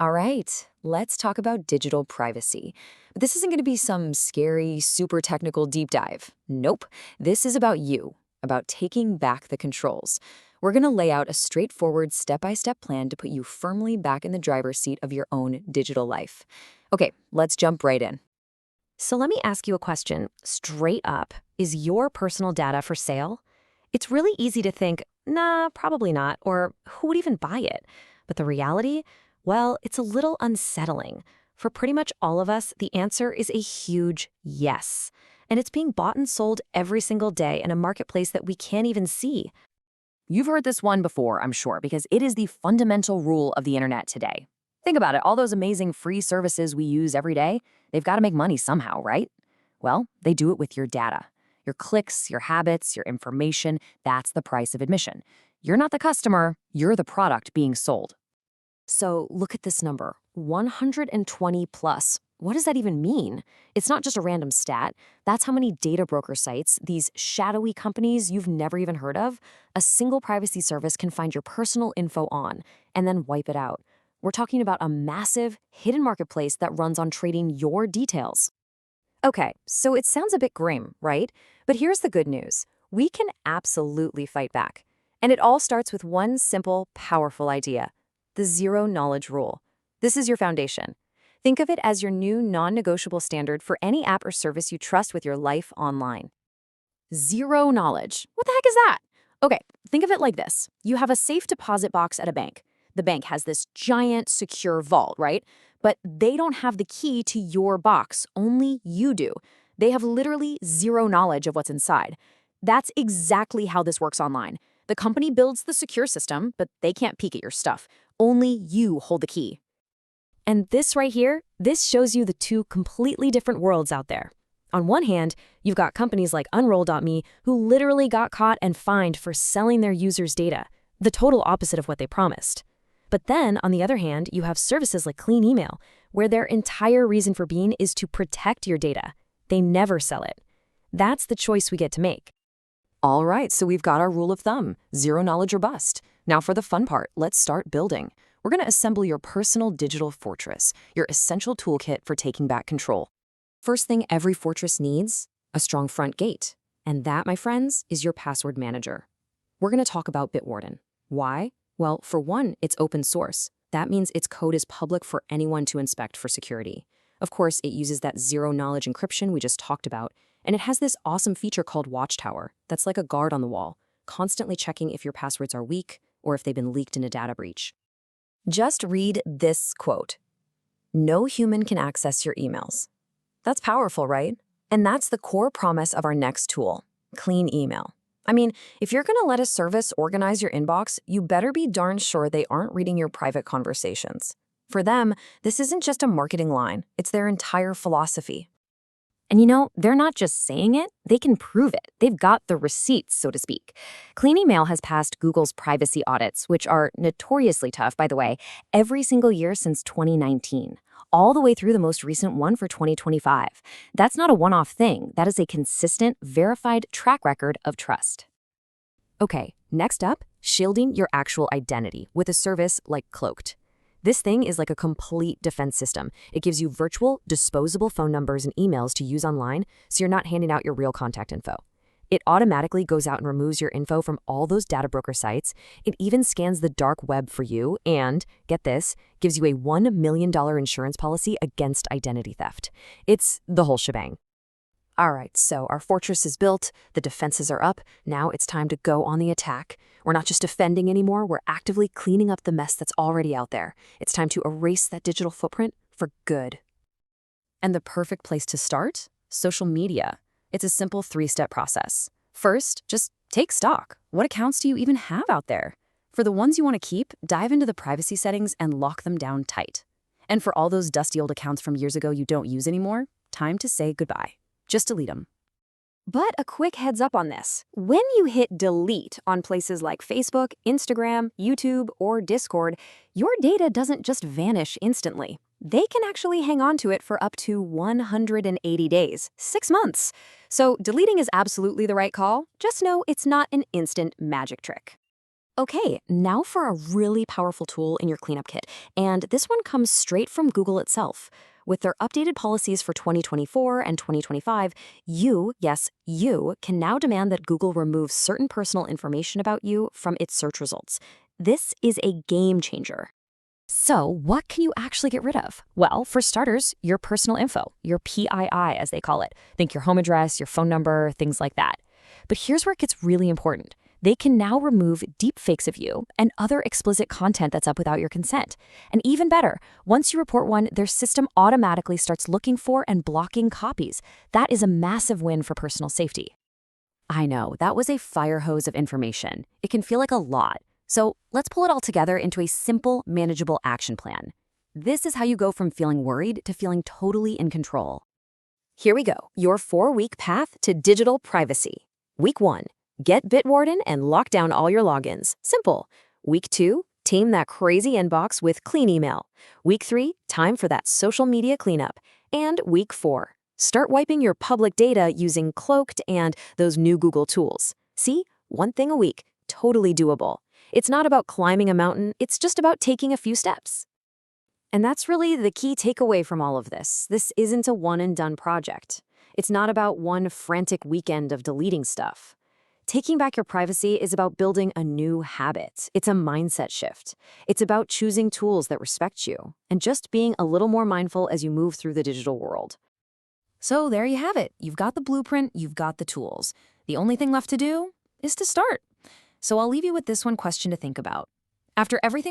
All right, let's talk about digital privacy. But this isn't going to be some scary, super technical deep dive. Nope. This is about you, about taking back the controls. We're going to lay out a straightforward step-by-step plan to put you firmly back in the driver's seat of your own digital life. Okay, let's jump right in. So let me ask you a question straight up. Is your personal data for sale? It's really easy to think, nah, probably not, or who would even buy it? But the reality? Well, it's a little unsettling. For pretty much all of us, the answer is a huge yes. And it's being bought and sold every single day in a marketplace that we can't even see. You've heard this one before, I'm sure, because it is the fundamental rule of the internet today. Think about it, all those amazing free services we use every day, they've got to make money somehow, right? Well, they do it with your data. Your clicks, your habits, your information, that's the price of admission. You're not the customer, you're the product being sold. So look at this number, 120 plus. What does that even mean? It's not just a random stat. That's how many data broker sites, these shadowy companies you've never even heard of, a single privacy service can find your personal info on and then wipe it out. We're talking about a massive, hidden marketplace that runs on trading your details. Okay, so it sounds a bit grim, right? But here's the good news. We can absolutely fight back. And it all starts with one simple, powerful idea, the zero-knowledge rule. This is your foundation. Think of it as your new non-negotiable standard for any app or service you trust with your life online. Zero knowledge. What the heck is that? Okay, think of it like this. You have a safe deposit box at a bank. The bank has this giant, secure vault, right? But they don't have the key to your box. Only you do. They have literally zero knowledge of what's inside. That's exactly how this works online. The company builds the secure system, but they can't peek at your stuff. Only you hold the key. And this right here, this shows you the two completely different worlds out there. On one hand, you've got companies like Unroll.me who literally got caught and fined for selling their users' data, the total opposite of what they promised. But then, on the other hand, you have services like Clean Email, where their entire reason for being is to protect your data. They never sell it. That's the choice we get to make. All right, so we've got our rule of thumb, zero knowledge or bust. Now for the fun part, let's start building. We're going to assemble your personal digital fortress, your essential toolkit for taking back control. First thing every fortress needs, a strong front gate. And that, my friends, is your password manager. We're going to talk about Bitwarden. Why? Well, for one, it's open source. That means its code is public for anyone to inspect for security. Of course, it uses that zero-knowledge encryption we just talked about, and it has this awesome feature called Watchtower that's like a guard on the wall, constantly checking if your passwords are weak or if they've been leaked in a data breach. Just read this quote. No human can access your emails. That's powerful, right? And that's the core promise of our next tool, Clean Email. I mean, if you're going to let a service organize your inbox, you better be darn sure they aren't reading your private conversations. For them, this isn't just a marketing line, it's their entire philosophy. And you know, they're not just saying it, they can prove it. They've got the receipts, so to speak. Clean Email has passed Google's privacy audits, which are notoriously tough, by the way, every single year since 2019, all the way through the most recent one for 2025. That's not a one-off thing. That is a consistent, verified track record of trust. Okay, next up, shielding your actual identity with a service like Cloaked. This thing is like a complete defense system. It gives you virtual, disposable phone numbers and emails to use online, so you're not handing out your real contact info. It automatically goes out and removes your info from all those data broker sites. It even scans the dark web for you and, get this, gives you a $1 million insurance policy against identity theft. It's the whole shebang. All right, so our fortress is built, the defenses are up, now it's time to go on the attack. We're not just defending anymore, we're actively cleaning up the mess that's already out there. It's time to erase that digital footprint for good. And the perfect place to start? Social media. It's a simple 3-step process. First, just take stock. What accounts do you even have out there? For the ones you want to keep, dive into the privacy settings and lock them down tight. And for all those dusty old accounts from years ago you don't use anymore, time to say goodbye. Just delete them. But a quick heads up on this. When you hit delete on places like Facebook, Instagram, YouTube, or Discord, your data doesn't just vanish instantly. They can actually hang on to it for up to 180 days, 6 months. So deleting is absolutely the right call. Just know it's not an instant magic trick. Okay, now for a really powerful tool in your cleanup kit. And this one comes straight from Google itself. With their updated policies for 2024 and 2025, you, yes, you, can now demand that Google remove certain personal information about you from its search results. This is a game changer. So, what can you actually get rid of? Well, for starters, your personal info, your PII as they call it. Think your home address, your phone number, things like that. But here's where it gets really important. They can now remove deepfakes of you and other explicit content that's up without your consent. And even better, once you report one, their system automatically starts looking for and blocking copies. That is a massive win for personal safety. I know, that was a fire hose of information. It can feel like a lot. So let's pull it all together into a simple, manageable action plan. This is how you go from feeling worried to feeling totally in control. Here we go, your 4-week path to digital privacy. Week 1. Get Bitwarden and lock down all your logins. Simple. Week 2, tame that crazy inbox with clean email. Week 3, time for that social media cleanup. And Week 4, start wiping your public data using Cloaked and those new Google tools. See? One thing a week. Totally doable. It's not about climbing a mountain, it's just about taking a few steps. And that's really the key takeaway from all of this. This isn't a one-and-done project. It's not about one frantic weekend of deleting stuff. Taking back your privacy is about building a new habit. It's a mindset shift. It's about choosing tools that respect you and just being a little more mindful as you move through the digital world. So there you have it. You've got the blueprint, you've got the tools. The only thing left to do is to start. So I'll leave you with this one question to think about. After everything